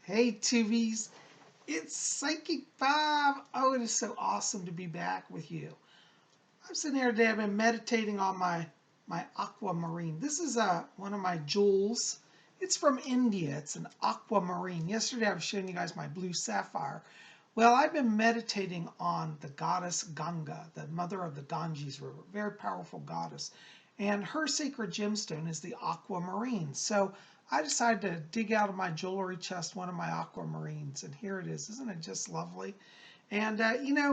Hey Tubies, it's Psychic Bob. Oh, it is so awesome to be back with you. I'm sitting here today. I've been meditating on my aquamarine. This is one of my jewels. It's from India. It's an aquamarine. Yesterday I was showing you guys my blue sapphire. Well, I've been meditating on the goddess Ganga, the mother of the Ganges River, very powerful goddess. And her sacred gemstone is the aquamarine. So I decided to dig out of my jewelry chest one of my aquamarines, and here it is. Isn't it just lovely? And,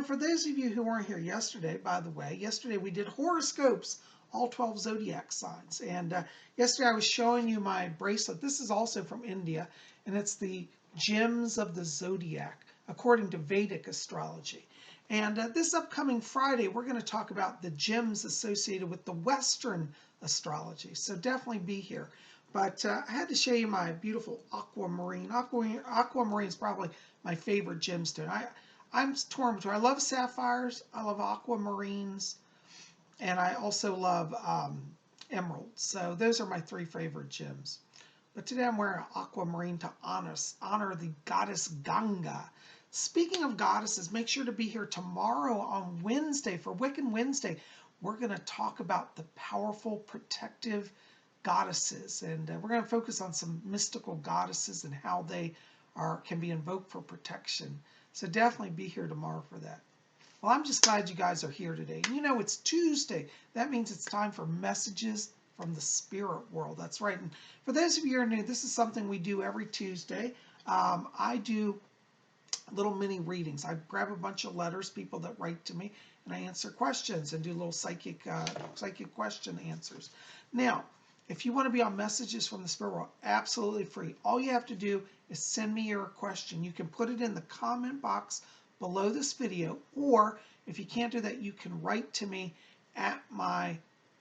for those of you who weren't here yesterday, by the way, yesterday we did horoscopes, all 12 zodiac signs. And yesterday I was showing you my bracelet. This is also from India, and it's the gems of the zodiac, according to Vedic astrology. And this upcoming Friday, we're going to talk about the gems associated with the Western astrology. So definitely be here. But I had to show you my beautiful aquamarine. Aquamarine is probably my favorite gemstone. I'm torn between. I love sapphires, I love aquamarines, and I also love emeralds. So those are my three favorite gems. But today I'm wearing an aquamarine to honor the goddess Ganga. Speaking of goddesses, make sure to be here tomorrow on Wednesday for Wiccan Wednesday. We're going to talk about the powerful protective goddesses, and we're going to focus on some mystical goddesses and how they can be invoked for protection. So definitely be here tomorrow for that. Well, I'm just glad you guys are here today. And it's Tuesday. That means it's time for messages from the spirit world. That's right. And for those of you who are new, this is something we do every Tuesday. I do little mini readings. I grab a bunch of letters, people that write to me, and I answer questions and do little psychic question answers. Now, if you want to be on messages from the spirit world, absolutely free. All you have to do is send me your question. You can put it in the comment box below this video, or if you can't do that, you can write to me at my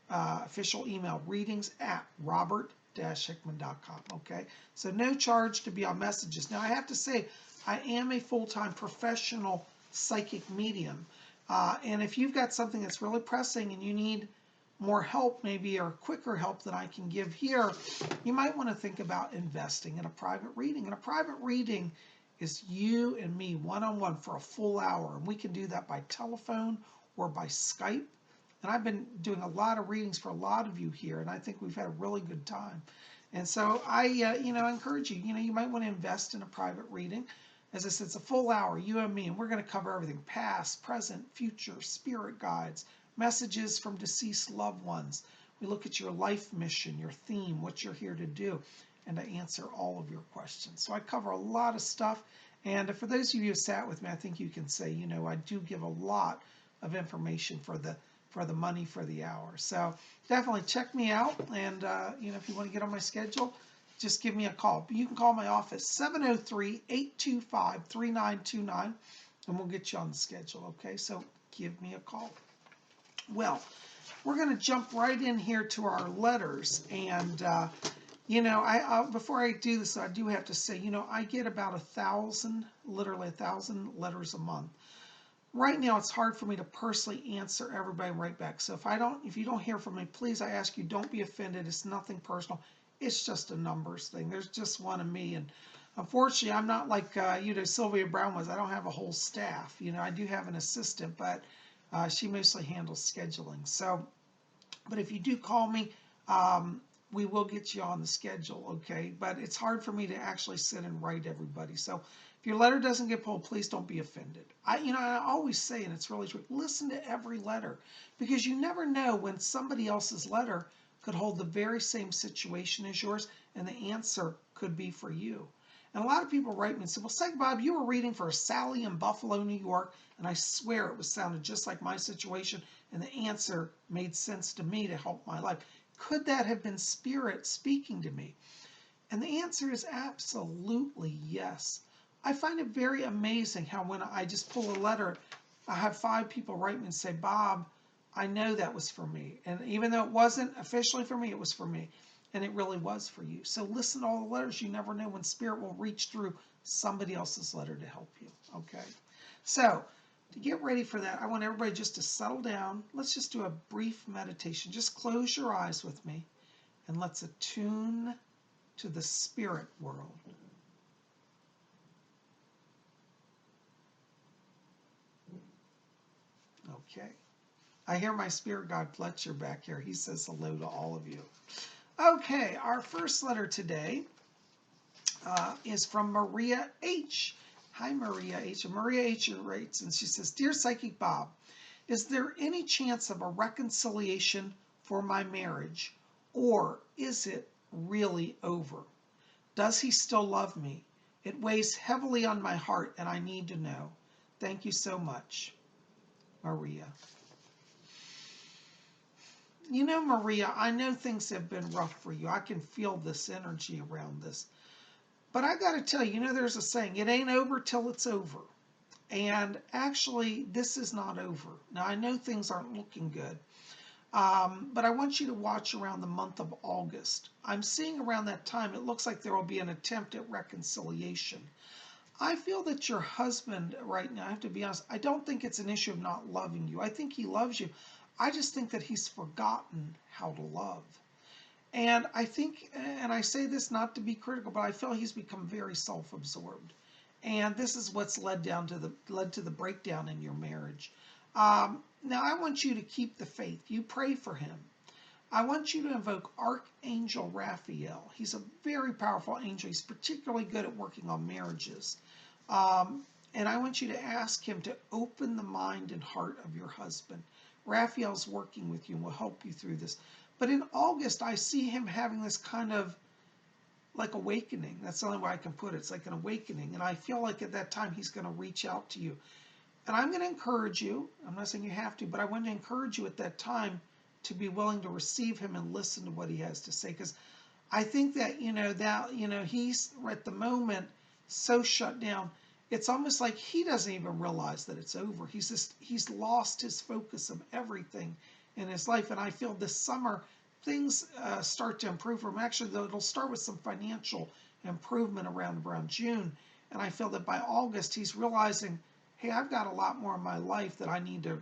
official email, readings@robert-hickman.com. Okay, so no charge to be on messages. Now I have to say, I am a full-time professional psychic medium, and if you've got something that's really pressing and you need more help, maybe, or quicker help than I can give here, you might want to think about investing in a private reading. And a private reading is you and me one-on-one for a full hour, and we can do that by telephone or by Skype. And I've been doing a lot of readings for a lot of you here, and I think we've had a really good time. And so I encourage you, you might want to invest in a private reading. As I said, it's a full hour, you and me, and we're going to cover everything: past, present, future, spirit guides, messages from deceased loved ones. We look at your life mission, your theme, what you're here to do, and I answer all of your questions. So I cover a lot of stuff, and for those of you who sat with me, I think you can say, I do give a lot of information for the money for the hour. So definitely check me out, and if you want to get on my schedule, just give me a call. You can call my office, 703-825-3929, and we'll get you on the schedule, okay? So give me a call. Well, we're going to jump right in here to our letters, and before I do this, I do have to say, I get about 1,000, literally 1,000 letters a month. Right now, it's hard for me to personally answer everybody right back. So if you don't hear from me, please, I ask you, don't be offended. It's nothing personal. It's just a numbers thing. There's just one of me, and unfortunately, I'm not like Sylvia Brown was. I don't have a whole staff. I do have an assistant, but she mostly handles scheduling. So, but if you do call me, we will get you on the schedule, okay? But it's hard for me to actually sit and write everybody. So if your letter doesn't get pulled, please don't be offended. I always say, and it's really true, listen to every letter, because you never know when somebody else's letter could hold the very same situation as yours, and the answer could be for you. And a lot of people write me and say, well, Psych Bob, you were reading for Sally in Buffalo, New York, and I swear it sounded just like my situation, and the answer made sense to me to help my life. Could that have been spirit speaking to me? And the answer is absolutely yes. I find it very amazing how when I just pull a letter, I have 5 people write me and say, Bob, I know that was for me. And even though it wasn't officially for me, it was for me. And it really was for you. So listen to all the letters. You never know when spirit will reach through somebody else's letter to help you. Okay? So to get ready for that, I want everybody just to settle down. Let's just do a brief meditation. Just close your eyes with me, and let's attune to the spirit world. Okay. I hear my spirit guide Fletcher back here. He says hello to all of you. Okay, our first letter today is from Maria H. Hi, Maria H. And Maria H. writes, and she says, Dear Psychic Bob, is there any chance of a reconciliation for my marriage, or is it really over? Does he still love me? It weighs heavily on my heart, and I need to know. Thank you so much, Maria. You know, Maria, I know things have been rough for you. I can feel this energy around this. But I got to tell you, there's a saying, it ain't over till it's over. And actually, this is not over. Now, I know things aren't looking good. But I want you to watch around the month of August. I'm seeing around that time, it looks like there will be an attempt at reconciliation. I feel that your husband right now, I have to be honest, I don't think it's an issue of not loving you. I think he loves you. I just think that he's forgotten how to love. And I think, and I say this not to be critical, but I feel he's become very self-absorbed. And this is what's led to the breakdown in your marriage. Now, I want you to keep the faith. You pray for him. I want you to invoke Archangel Raphael. He's a very powerful angel. He's particularly good at working on marriages. And I want you to ask him to open the mind and heart of your husband. Raphael's working with you and will help you through this. But in August, I see him having this kind of like awakening. That's the only way I can put it. It's like an awakening. And I feel like at that time, he's going to reach out to you. And I'm going to encourage you. I'm not saying you have to, but I want to encourage you at that time to be willing to receive him and listen to what he has to say. Because I think that, he's at the moment so shut down. It's almost like he doesn't even realize that it's over. He's lost his focus of everything in his life. And I feel this summer, things start to improve for him. Actually, though, it'll start with some financial improvement around June. And I feel that by August, he's realizing, hey, I've got a lot more in my life that I need to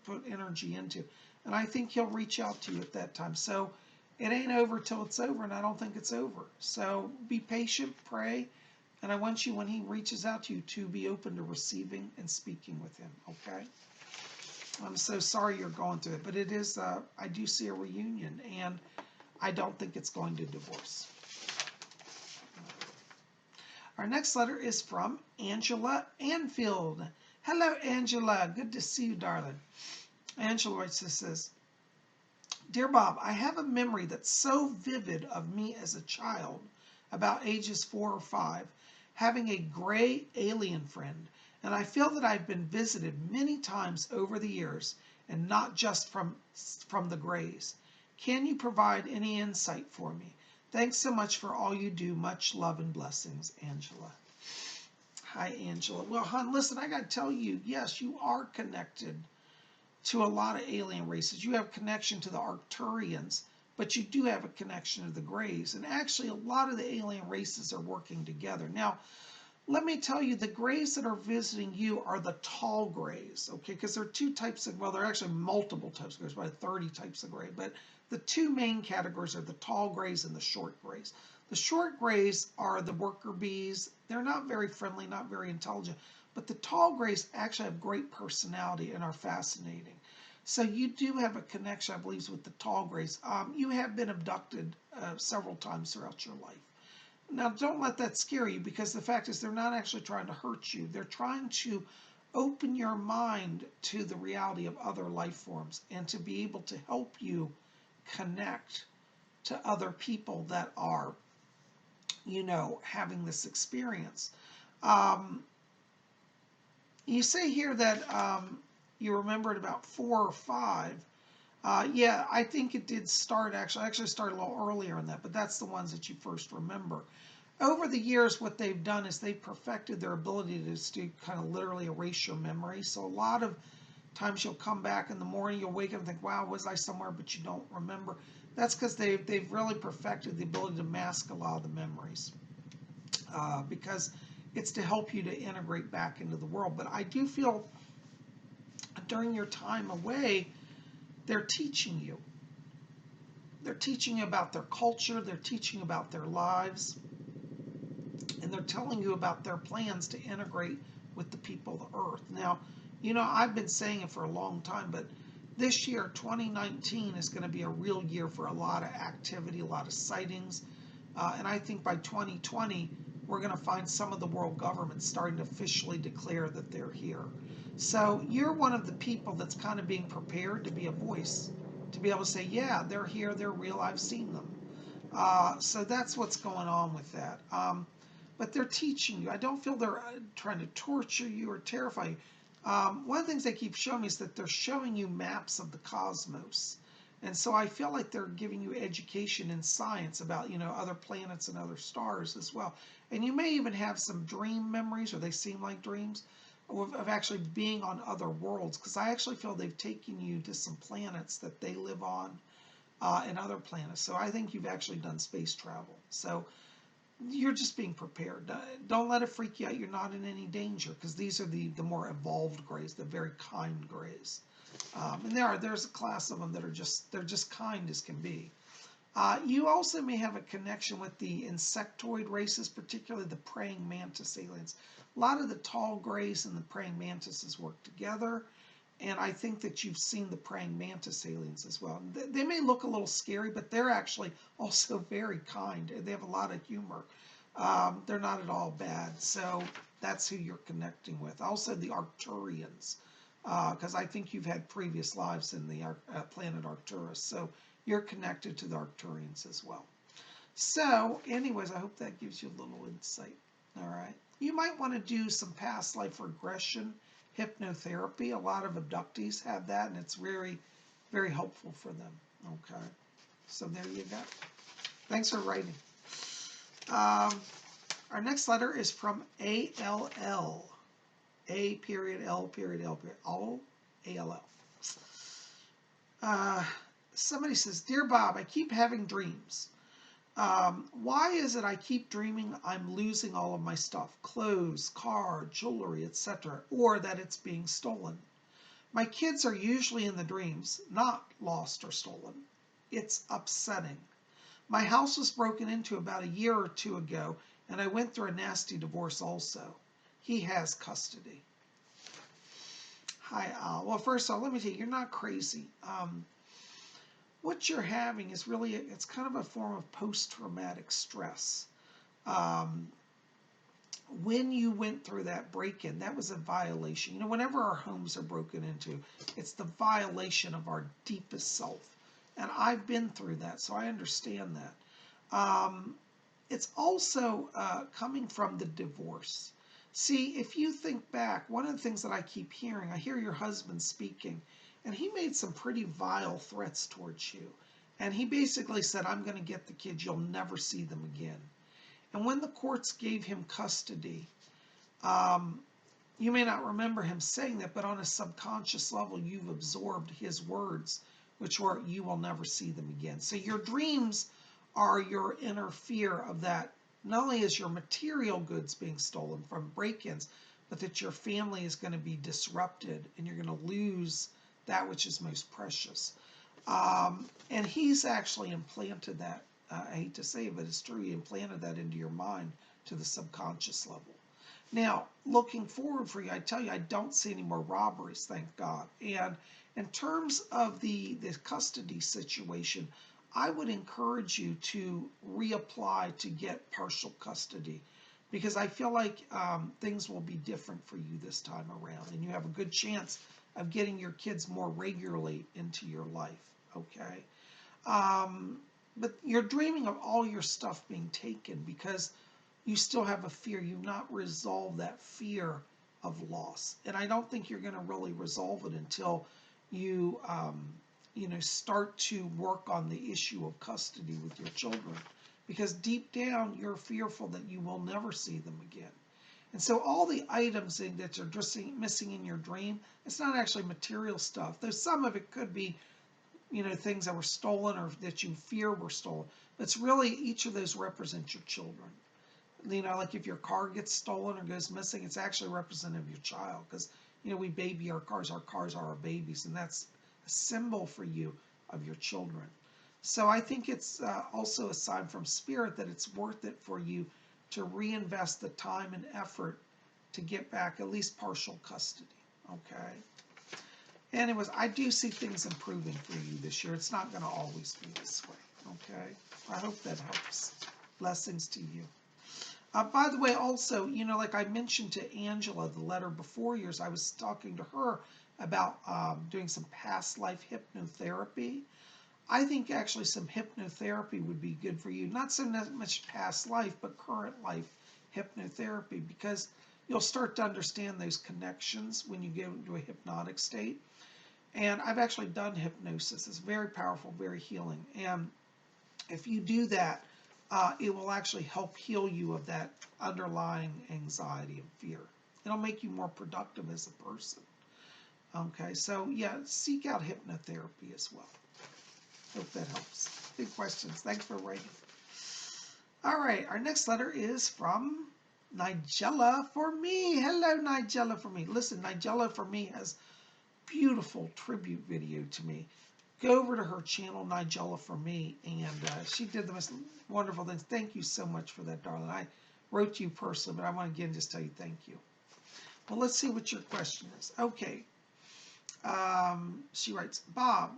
put energy into. And I think he'll reach out to you at that time. So it ain't over till it's over, and I don't think it's over. So be patient, pray, and I want you, when he reaches out to you, to be open to receiving and speaking with him, okay? I'm so sorry you're going through it, but it is, I do see a reunion, and I don't think it's going to divorce. Our next letter is from Angela Anfield. Hello, Angela. Good to see you, darling. Angela writes, this says, Dear Bob, I have a memory that's so vivid of me as a child, about ages 4 or 5, having a gray alien friend, and I feel that I've been visited many times over the years, and not just from the grays. Can you provide any insight for me? Thanks so much for all you do. Much love and blessings, Angela. Hi, Angela. Well, hon, listen, I got to tell you, yes, you are connected to a lot of alien races. You have connection to the Arcturians, but you do have a connection to the Greys. And actually, a lot of the alien races are working together. Now, let me tell you, the Greys that are visiting you are the tall Greys, okay? Because there are two types of, well, there are actually multiple types of Greys, about 30 types of Grey. But the two main categories are the tall Greys and the short Greys. The short Greys are the worker bees. They're not very friendly, not very intelligent. But the tall Greys actually have great personality and are fascinating. So you do have a connection, I believe, with the tall Greys. You have been abducted several times throughout your life. Now, don't let that scare you, because the fact is they're not actually trying to hurt you. They're trying to open your mind to the reality of other life forms and to be able to help you connect to other people that are, having this experience. You say here that you remembered about 4 or 5. Yeah, I think it did start, I actually started a little earlier in that, but that's the ones that you first remember. Over the years, what they've done is they've perfected their ability to kind of literally erase your memory. So a lot of times you'll come back in the morning, you'll wake up and think, wow, was I somewhere, but you don't remember. That's because they've really perfected the ability to mask a lot of the memories, because it's to help you to integrate back into the world. But I do feel during your time away, they're teaching you. They're teaching you about their culture, they're teaching about their lives, and they're telling you about their plans to integrate with the people of the earth. Now, You know, I've been saying it for a long time, but this year, 2019, is going to be a real year for a lot of activity, a lot of sightings. And I think by 2020, we're going to find some of the world governments starting to officially declare that they're here. So you're one of the people that's kind of being prepared to be a voice, to be able to say, yeah, they're here, they're real, I've seen them. So that's what's going on with that. But they're teaching you. I don't feel they're trying to torture you or terrify you. One of the things they keep showing me is that they're showing you maps of the cosmos. And so I feel like they're giving you education in science about, other planets and other stars as well. And you may even have some dream memories, or they seem like dreams, of actually being on other worlds. Because I actually feel they've taken you to some planets that they live on and other planets. So I think you've actually done space travel. So you're just being prepared. Don't let it freak you out. You're not in any danger, because these are the more evolved grays, the very kind grays. And there's a class of them that they're just kind as can be. You also may have a connection with the insectoid races, particularly the praying mantis aliens. A lot of the tall grays and the praying mantises work together, and I think that you've seen the praying mantis aliens as well. They may look a little scary, but they're actually also very kind. They have a lot of humor. They're not at all bad. So that's who you're connecting with. Also the Arcturians, because I think you've had previous lives in the planet Arcturus. So you're connected to the Arcturians as well. So anyways, I hope that gives you a little insight. All right. You might want to do some past life regression hypnotherapy. A lot of abductees have that, and it's very, very helpful for them. Okay. So there you go. Thanks for writing. Our next letter is from ALL. A period L period L period. All ALL. Somebody says, Dear Bob, I keep having dreams. Why is it I keep dreaming I'm losing all of my stuff, clothes, car, jewelry, etc., or that it's being stolen? My kids are usually in the dreams, not lost or stolen. It's upsetting. My house was broken into about a year or two ago, and I went through a nasty divorce also. He has custody. Hi, Al. Well, first of all, let me tell you, you're not crazy. What you're having is really, it's kind of a form of post-traumatic stress. When you went through that break-in, that was a violation. Whenever our homes are broken into, it's the violation of our deepest self. And I've been through that, so I understand that. It's also coming from the divorce. See, if you think back, one of the things that I keep hearing, I hear your husband speaking, and he made some pretty vile threats towards you. And he basically said, I'm going to get the kids. You'll never see them again. And when the courts gave him custody, you may not remember him saying that, but on a subconscious level, you've absorbed his words, which were, you will never see them again. So your dreams are your inner fear of that. Not only is your material goods being stolen from break-ins, but that your family is going to be disrupted and you're going to lose that which is most precious. And he's actually implanted that. I hate to say it, but it's true. He implanted that into your mind to the subconscious level. Now, looking forward for you, I tell you, I don't see any more robberies, thank God. And in terms of the custody situation, I would encourage you to reapply to get partial custody, because I feel like things will be different for you this time around, and you have a good chance of getting your kids more regularly into your life, okay? But you're dreaming of all your stuff being taken because you still have a fear. You've not resolved that fear of loss. And I don't think you're going to really resolve it until you, start to work on the issue of custody with your children. Because deep down, you're fearful that you will never see them again. And so all the items that are just missing in your dream, it's not actually material stuff. There's some of it could be, things that were stolen or that you fear were stolen. But it's really, each of those represents your children. Like if your car gets stolen or goes missing, it's actually representative of your child. Because, we baby our cars are our babies. And that's a symbol for you of your children. So I think it's also a sign from Spirit that it's worth it for you to reinvest the time and effort to get back at least partial custody. Okay. Anyways, I do see things improving for you this year. It's not going to always be this way. Okay. I hope that helps. Blessings to you. By the way, also, you know, like I mentioned to Angela, the letter before yours, I was talking to her about doing some past life hypnotherapy. I think actually some hypnotherapy would be good for you. Not so much past life, but current life hypnotherapy, because you'll start to understand those connections when you get into a hypnotic state. And I've actually done hypnosis. It's very powerful, very healing. And if you do that, it will actually help heal you of that underlying anxiety and fear. It'll make you more productive as a person. Okay, so yeah, seek out hypnotherapy as well. Hope that helps. Big questions. Thanks for writing. All right, our next letter is from Nigella for me. Hello, Nigella for me. Listen, Nigella for me has beautiful tribute video to me. Go over to her channel, Nigella for me, and she did the most wonderful things. Thank you so much for that, darling. I wrote to you personally, but I want to again just tell you thank you. Well, let's see what your question is. Okay. She writes, Bob,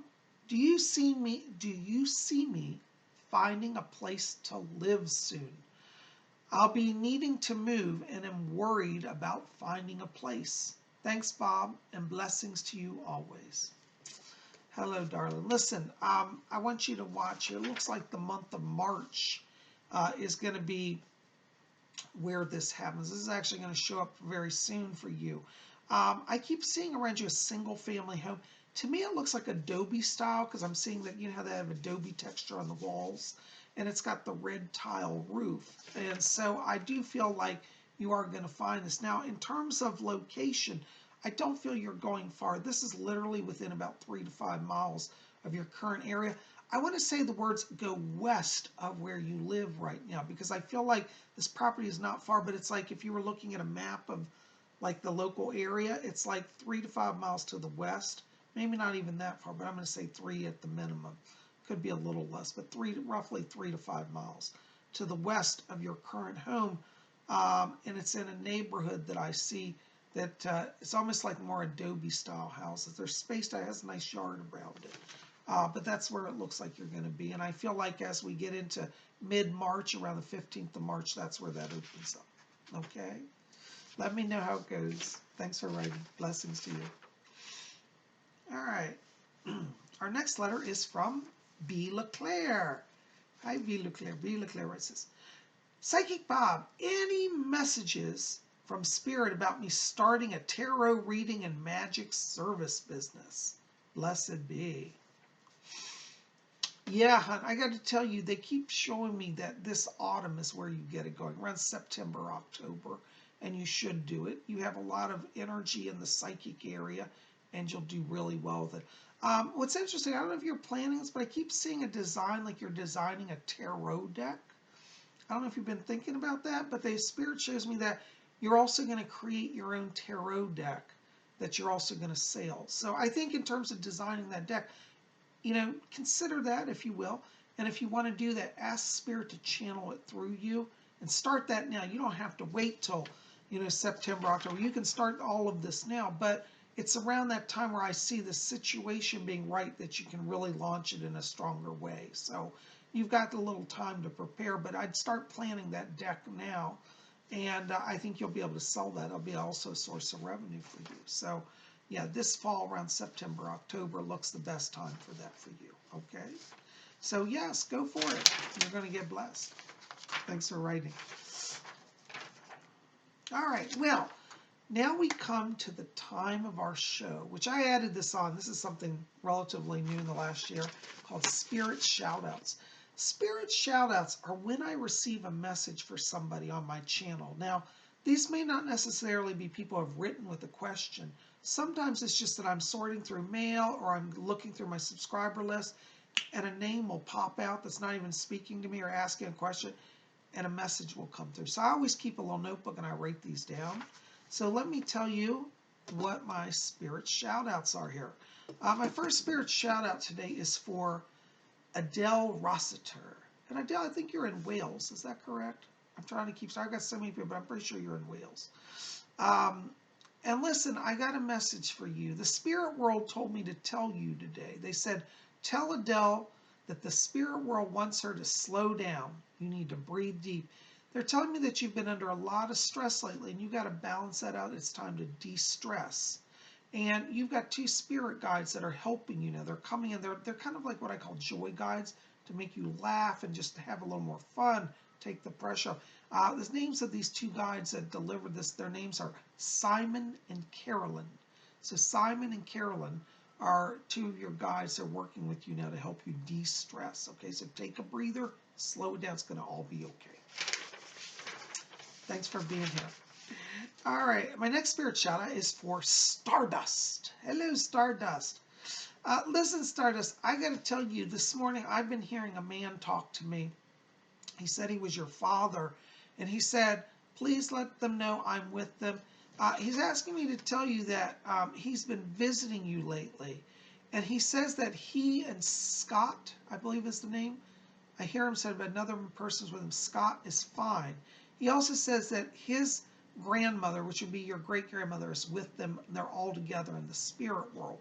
do you see me finding a place to live soon? I'll be needing to move and am worried about finding a place. Thanks, Bob, and blessings to you always. Hello, darling. Listen, I want you to watch. It looks like the month of March is going to be where this happens. This is actually going to show up very soon for you. I keep seeing around you a single family home. To me, it looks like Adobe style, because I'm seeing that, you know how they have Adobe texture on the walls, and it's got the red tile roof. And so I do feel like you are going to find this. Now, in terms of location, I don't feel you're going far. This is literally within about 3 to 5 miles of your current area. I want to say the words go west of where you live right now, because I feel like this property is not far, but it's like if you were looking at a map of like the local area, it's like 3 to 5 miles to the west. Maybe not even that far, but I'm going to say 3 at the minimum. Could be a little less, but roughly 3 to 5 miles to the west of your current home. And it's in a neighborhood that I see that it's almost like more Adobe style houses. They're spaced out, has a nice yard around it. But that's where it looks like you're going to be. And I feel like as we get into mid-March, around the 15th of March, that's where that opens up. Okay? Let me know how it goes. Thanks for writing. Blessings to you. All right. Our next letter is from B. LeClaire. Hi, B. LeClaire. B. LeClaire writes this. Psychic Bob, any messages from Spirit about me starting a tarot reading and magic service business? Blessed be. Yeah, hon, I got to tell you, they keep showing me that this autumn is where you get it going, around September, October, and you should do it. You have a lot of energy in the psychic area, and you'll do really well with it. What's interesting, I don't know if you're planning this, but I keep seeing a design like you're designing a tarot deck. I don't know if you've been thinking about that, but the Spirit shows me that you're also going to create your own tarot deck that you're also going to sell. So I think in terms of designing that deck, you know, consider that if you will. And if you want to do that, ask Spirit to channel it through you and start that now. You don't have to wait till, you know, September, October. You can start all of this now, but it's around that time where I see the situation being right that you can really launch it in a stronger way. So you've got a little time to prepare, but I'd start planning that deck now. And I think you'll be able to sell that. It'll be also a source of revenue for you. So yeah, this fall around September, October looks the best time for that for you. Okay. So yes, go for it. You're going to get blessed. Thanks for writing. All right. Well, now we come to the time of our show, which I added this on. This is something relatively new in the last year called Spirit Shoutouts. Spirit Shoutouts are when I receive a message for somebody on my channel. Now, these may not necessarily be people who have written with a question. Sometimes it's just that I'm sorting through mail or I'm looking through my subscriber list and a name will pop out that's not even speaking to me or asking a question and a message will come through. So I always keep a little notebook and I write these down. So let me tell you what my Spirit shout-outs are here. My first Spirit shout-out today is for Adele Rossiter. And Adele, I think you're in Wales. Is that correct? I'm trying to keep, so I've got so many people, but I'm pretty sure you're in Wales. And listen, I got a message for you. The spirit world told me to tell you today. They said, tell Adele that the spirit world wants her to slow down. You need to breathe deep. They're telling me that you've been under a lot of stress lately and you got to balance that out. It's time to de-stress. And you've got two spirit guides that are helping you now. They're coming in. They're kind of like what I call joy guides to make you laugh and just to have a little more fun, take the pressure off. The names of these two guides that delivered this, their names are Simon and Carolyn. So Simon and Carolyn are two of your guides that are working with you now to help you de-stress. Okay, so take a breather, slow it down. It's going to all be okay. Thanks for being here. All right, my next spirit shout out is for Stardust. Hello, Stardust. Listen, Stardust, I got to tell you, this morning I've been hearing a man talk to me. He said he was your father, and he said, please let them know I'm with them. He's asking me to tell you that he's been visiting you lately, and he says that he and Scott, I believe is the name, I hear him say, but another person's with him, Scott is fine. He also says that his grandmother, which would be your great-grandmother, is with them, and they're all together in the spirit world.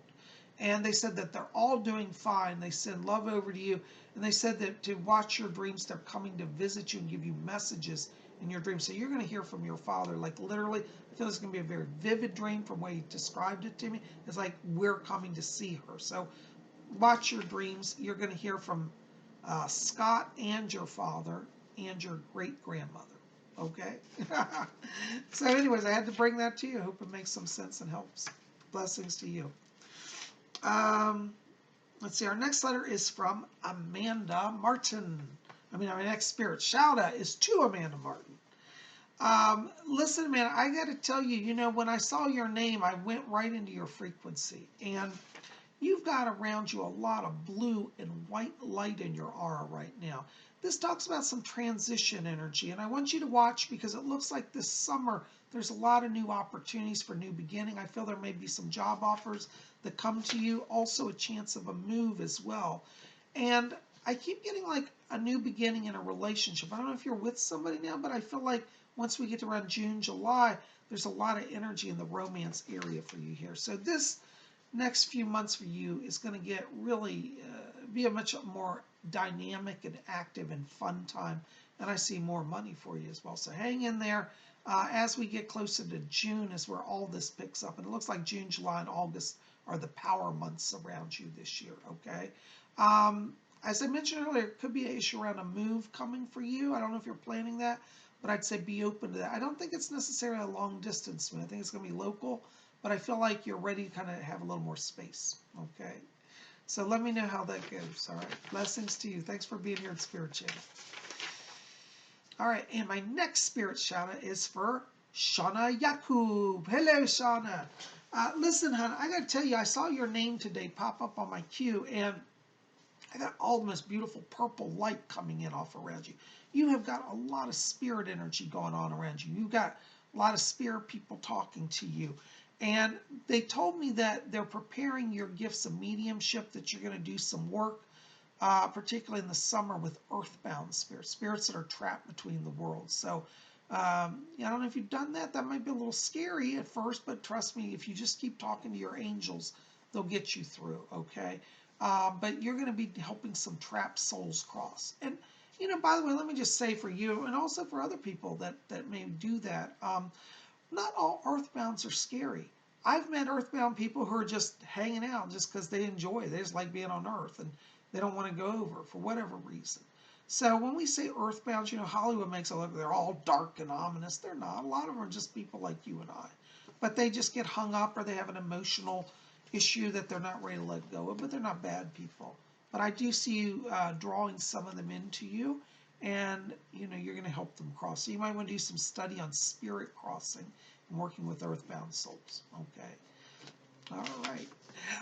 And they said that they're all doing fine. They send love over to you. And they said that to watch your dreams, they're coming to visit you and give you messages in your dreams. So you're going to hear from your father. Like literally, I feel it's going to be a very vivid dream from the way he described it to me. It's like we're coming to see her. So watch your dreams. You're going to hear from Scott and your father and your great-grandmother. Okay? So anyways, I had to bring that to you. I hope it makes some sense and helps. Blessings to you. Let's see, our next letter is from Amanda Martin. Our next spirit shout out is to Amanda Martin. Listen, man, I got to tell you, when I saw your name, I went right into your frequency. And you've got around you a lot of blue and white light in your aura right now. This talks about some transition energy, and I want you to watch because it looks like this summer there's a lot of new opportunities for new beginning. I feel there may be some job offers that come to you, also a chance of a move as well. And I keep getting like a new beginning in a relationship. I don't know if you're with somebody now, but I feel like once we get to around June, July, there's a lot of energy in the romance area for you here. So this next few months for you is going to get really be a much more dynamic and active and fun time, and I see more money for you as well. So hang in there. As we get closer to June is where all this picks up, and it looks like June, July, and August are the power months around you this year. Okay. As I mentioned earlier, it could be an issue around a move coming for you. I don't know if you're planning that, but I'd say be open to that. I don't think it's necessarily a long distance move. I think it's going to be local, but I feel like you're ready to kind of have a little more space. Okay. So let me know how that goes. All right. Blessings to you. Thanks for being here at Spirit Channel. All right. And my next spirit shout out is for Shauna Yakub. Hello, Shauna. Listen, hon, I got to tell you, I saw your name today pop up on my queue, and I got all the most beautiful purple light coming in off around you. You have got a lot of spirit energy going on around you. You've got a lot of spirit people talking to you. And they told me that they're preparing your gifts of mediumship, that you're going to do some work, particularly in the summer with earthbound spirits that are trapped between the worlds. So I don't know if you've done that. That might be a little scary at first, but trust me, if you just keep talking to your angels, they'll get you through, okay? But you're going to be helping some trapped souls cross. And, by the way, let me just say for you and also for other people that may do that, not all earthbounds are scary. I've met earthbound people who are just hanging out just because they enjoy it. They just like being on Earth and they don't want to go over for whatever reason. So when we say earthbounds, Hollywood makes it look like they're all dark and ominous. They're not. A lot of them are just people like you and I. But they just get hung up or they have an emotional issue that they're not ready to let go of, but they're not bad people. But I do see you drawing some of them into you, and you're going to help them cross. So you might want to do some study on spirit crossing and working with earthbound souls. Okay. All right.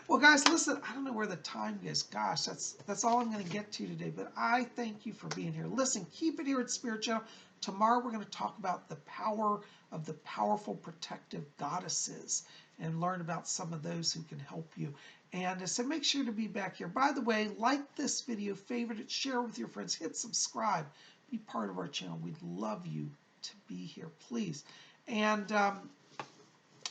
Well, guys, listen, I don't know where the time is. Gosh, that's all I'm going to get to today, but I thank you for being here. Listen, keep it here at Spirit Channel. Tomorrow we're going to talk about the power of the powerful protective goddesses and learn about some of those who can help you. And so make sure to be back here. By the way, like this video, favorite it, share with your friends, hit subscribe, be part of our channel. We'd love you to be here, please. And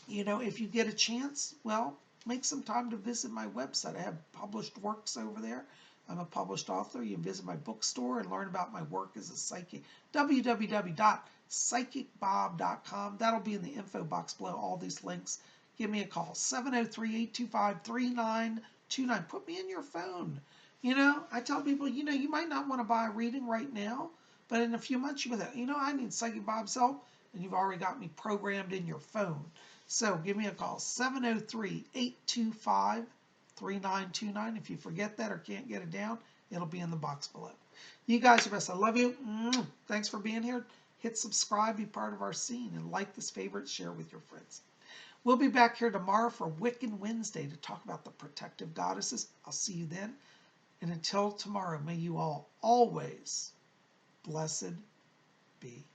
You know, if you get a chance, well, make some time to visit my website. I have published works over there. I'm a published author. You can visit my bookstore and learn about my work as a psychic. www.psychicbob.com. That'll be in the info box below, all these links. Give me a call, 703-825-3929. Put me in your phone. You know, I tell people, you know, you might not want to buy a reading right now, but in a few months, you know, I need Psychic Bob's help, and you've already got me programmed in your phone. So give me a call, 703-825-3929. If you forget that or can't get it down, it'll be in the box below. You guys are best. I love you. Thanks for being here. Hit subscribe, be part of our scene, and like this favorite, share with your friends. We'll be back here tomorrow for Wiccan Wednesday to talk about the protective goddesses. I'll see you then. And until tomorrow, may you all always blessed be.